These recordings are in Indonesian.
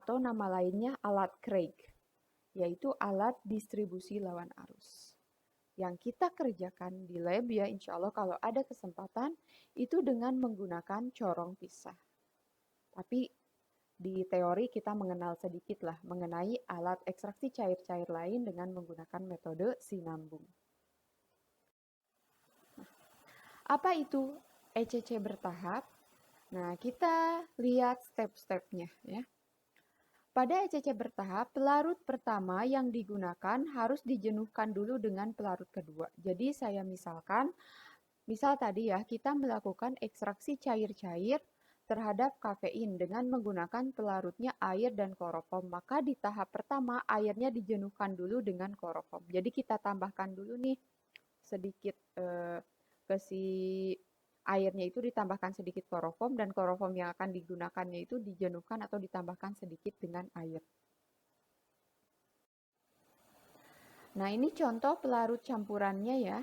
atau nama lainnya alat Craig, yaitu alat distribusi lawan arus. Yang kita kerjakan di lab ya, insya Allah kalau ada kesempatan, itu dengan menggunakan corong pisah. Tapi di teori kita mengenal sedikit lah mengenai alat ekstraksi cair-cair lain dengan menggunakan metode sinambung. Apa itu ECC bertahap? Nah, kita lihat step-stepnya ya. Pada ECC bertahap, pelarut pertama yang digunakan harus dijenuhkan dulu dengan pelarut kedua. Jadi saya misal tadi ya, kita melakukan ekstraksi cair-cair terhadap kafein dengan menggunakan pelarutnya air dan kloroform. Maka di tahap pertama airnya dijenuhkan dulu dengan kloroform. Jadi kita tambahkan dulu nih sedikit ke si airnya itu ditambahkan sedikit kloroform dan kloroform yang akan digunakannya itu dijenuhkan atau ditambahkan sedikit dengan air. Nah, ini contoh pelarut campurannya ya.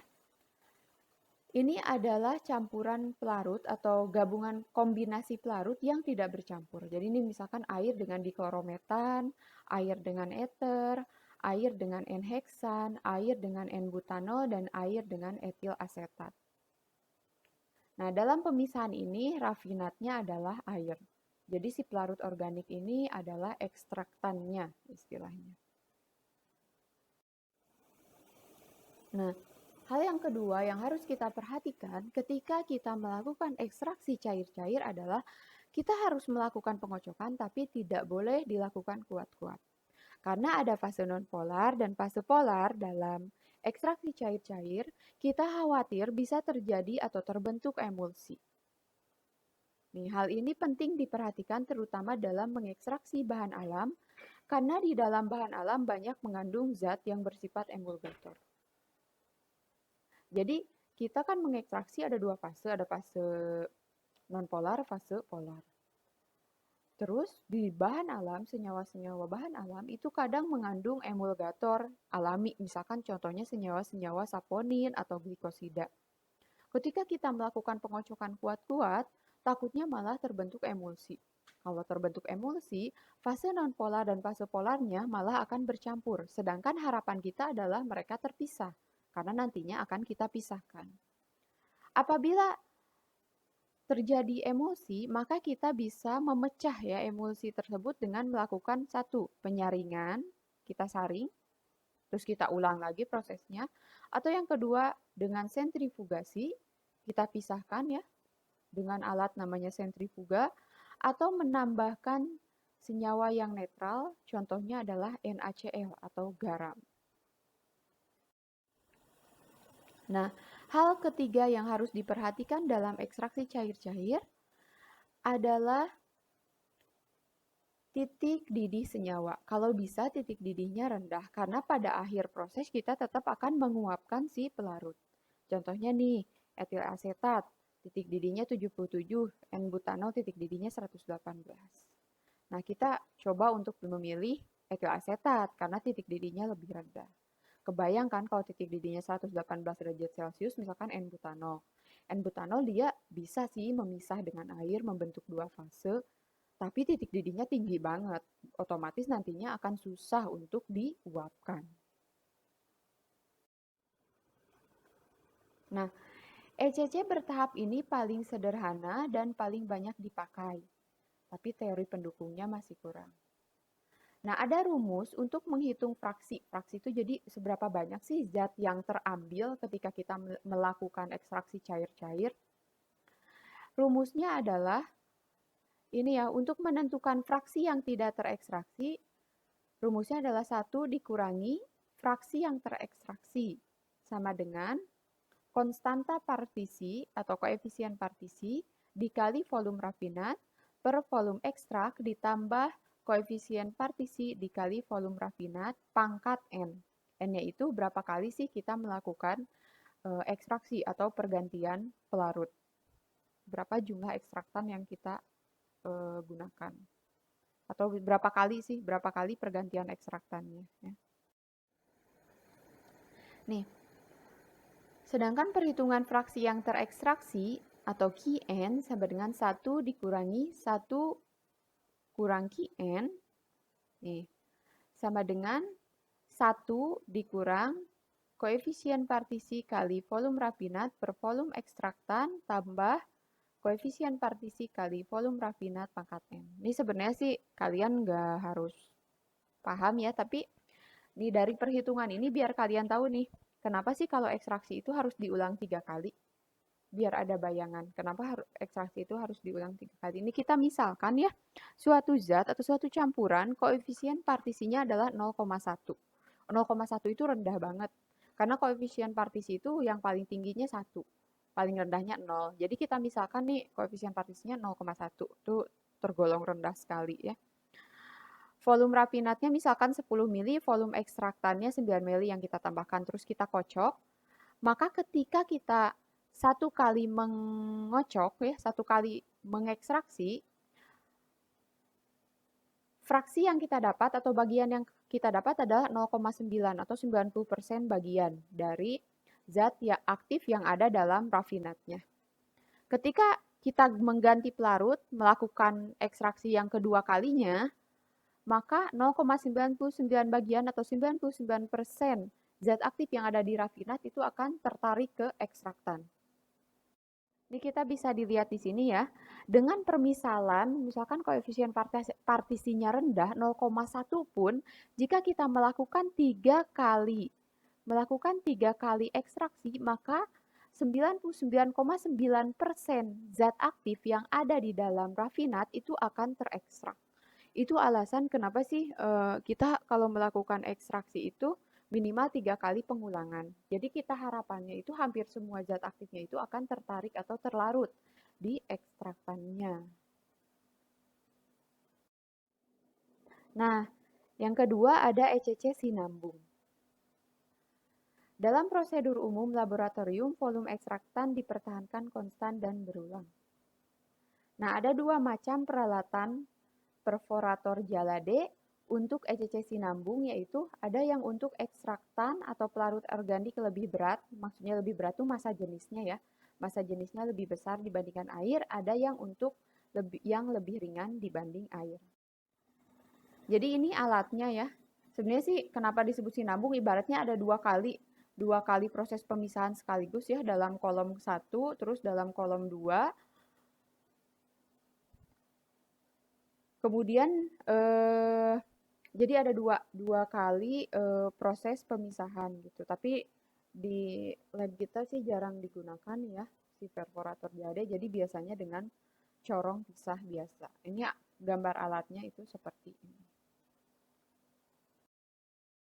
Ini adalah campuran pelarut atau gabungan kombinasi pelarut yang tidak bercampur. Jadi ini misalkan air dengan diklorometan, air dengan ether, air dengan N-heksan, air dengan N-butanol, dan air dengan etil asetat. Nah, dalam pemisahan ini rafinatnya adalah air. Jadi si pelarut organik ini adalah ekstraktannya istilahnya. Nah, hal yang kedua yang harus kita perhatikan ketika kita melakukan ekstraksi cair-cair adalah kita harus melakukan pengocokan tapi tidak boleh dilakukan kuat-kuat. Karena ada fase nonpolar dan fase polar dalam ekstraksi cair-cair, kita khawatir bisa terjadi atau terbentuk emulsi. Nih, hal ini penting diperhatikan terutama dalam mengekstraksi bahan alam, karena di dalam bahan alam banyak mengandung zat yang bersifat emulgator. Jadi, kita kan mengekstraksi ada dua fase, ada fase nonpolar, fase polar. Terus di bahan alam, senyawa-senyawa bahan alam itu kadang mengandung emulgator alami, misalkan contohnya senyawa-senyawa saponin atau glikosida. Ketika kita melakukan pengocokan kuat-kuat, takutnya malah terbentuk emulsi. Kalau terbentuk emulsi, fase nonpolar dan fase polarnya malah akan bercampur, sedangkan harapan kita adalah mereka terpisah, karena nantinya akan kita pisahkan. Apabila terjadi emulsi, maka kita bisa memecah ya emulsi tersebut dengan melakukan satu, penyaringan, kita saring, terus kita ulang lagi prosesnya, atau yang kedua dengan sentrifugasi, kita pisahkan ya dengan alat namanya sentrifuga, atau menambahkan senyawa yang netral, contohnya adalah NaCl atau garam. Nah, hal ketiga yang harus diperhatikan dalam ekstraksi cair-cair adalah titik didih senyawa. Kalau bisa titik didihnya rendah, karena pada akhir proses kita tetap akan menguapkan si pelarut. Contohnya nih, etil asetat, titik didihnya 77, N-butanol titik didihnya 118. Nah, kita coba untuk memilih etil asetat, karena titik didihnya lebih rendah. Kebayangkan kalau titik didihnya 118 derajat Celcius, misalkan N-butanol. N-butanol dia bisa sih memisah dengan air, membentuk dua fase, tapi titik didihnya tinggi banget. Otomatis nantinya akan susah untuk diuapkan. Nah, ECC bertahap ini paling sederhana dan paling banyak dipakai, tapi teori pendukungnya masih kurang. Nah, ada rumus untuk menghitung fraksi. Fraksi itu jadi seberapa banyak sih zat yang terambil ketika kita melakukan ekstraksi cair-cair. Rumusnya adalah ini ya, untuk menentukan fraksi yang tidak terekstraksi, rumusnya adalah 1 dikurangi fraksi yang terekstraksi sama dengan konstanta partisi atau koefisien partisi dikali volume rafinat per volume ekstrak ditambah koefisien partisi dikali volume rafinat pangkat N. N-nya itu berapa kali sih kita melakukan ekstraksi atau pergantian pelarut. Berapa jumlah ekstraktan yang kita gunakan. Atau berapa kali pergantian ekstraktannya. Ya. Nih, sedangkan perhitungan fraksi yang terekstraksi atau Qn sama dengan 1 dikurangi 1 kurang Qn Nih, sama dengan 1 dikurang koefisien partisi kali volume rafinat per volume ekstraktan tambah koefisien partisi kali volume rafinat pangkat M. Ini sebenarnya sih kalian nggak harus paham ya, tapi nih dari perhitungan ini biar kalian tahu nih, kenapa sih kalau ekstraksi itu harus diulang 3 kali? Biar ada bayangan, kenapa ekstraksi itu harus diulang 3 kali. Ini kita misalkan ya, suatu zat atau suatu campuran, koefisien partisinya adalah 0,1. 0,1 itu rendah banget, karena koefisien partisi itu yang paling tingginya 1, paling rendahnya 0. Jadi kita misalkan nih, koefisien partisinya 0,1, itu tergolong rendah sekali ya. Volume rafinatnya misalkan 10 mili, volume ekstraktannya 9 mili yang kita tambahkan, terus kita kocok. Maka ketika kita satu kali mengocok ya, satu kali mengekstraksi, fraksi yang kita dapat atau bagian yang kita dapat adalah 0,9 atau 90% bagian dari zat yang aktif yang ada dalam rafinatnya. Ketika kita mengganti pelarut, melakukan ekstraksi yang kedua kalinya, maka 0,99 bagian atau 99% zat aktif yang ada di rafinat itu akan tertarik ke ekstraktan. Ini kita bisa dilihat di sini ya. Dengan permisalan, misalkan koefisien partisinya rendah 0,1 pun, jika kita melakukan 3 kali ekstraksi, maka 99,9% zat aktif yang ada di dalam rafinat itu akan terekstrak. Itu alasan kenapa sih kita kalau melakukan ekstraksi itu minimal 3 kali pengulangan. Jadi kita harapannya itu hampir semua zat aktifnya itu akan tertarik atau terlarut di ekstraktannya. Nah, yang kedua ada ECC sinambung. Dalam prosedur umum laboratorium, volume ekstraktan dipertahankan konstan dan berulang. Nah, ada 2 macam peralatan perforator jalade untuk ECC sinambung, yaitu ada yang untuk ekstraktan atau pelarut organik lebih berat, maksudnya lebih berat itu massa jenisnya ya, massa jenisnya lebih besar dibandingkan air, ada yang untuk yang lebih ringan dibanding air. Jadi ini alatnya ya. Sebenarnya sih kenapa disebut sinambung, ibaratnya ada dua kali proses pemisahan sekaligus ya, dalam kolom 1, terus dalam kolom 2. Kemudian jadi ada dua kali proses pemisahan gitu. Tapi di lab kita sih jarang digunakan ya si perforator jalade. Jadi biasanya dengan corong pisah biasa. Ini gambar alatnya itu seperti ini.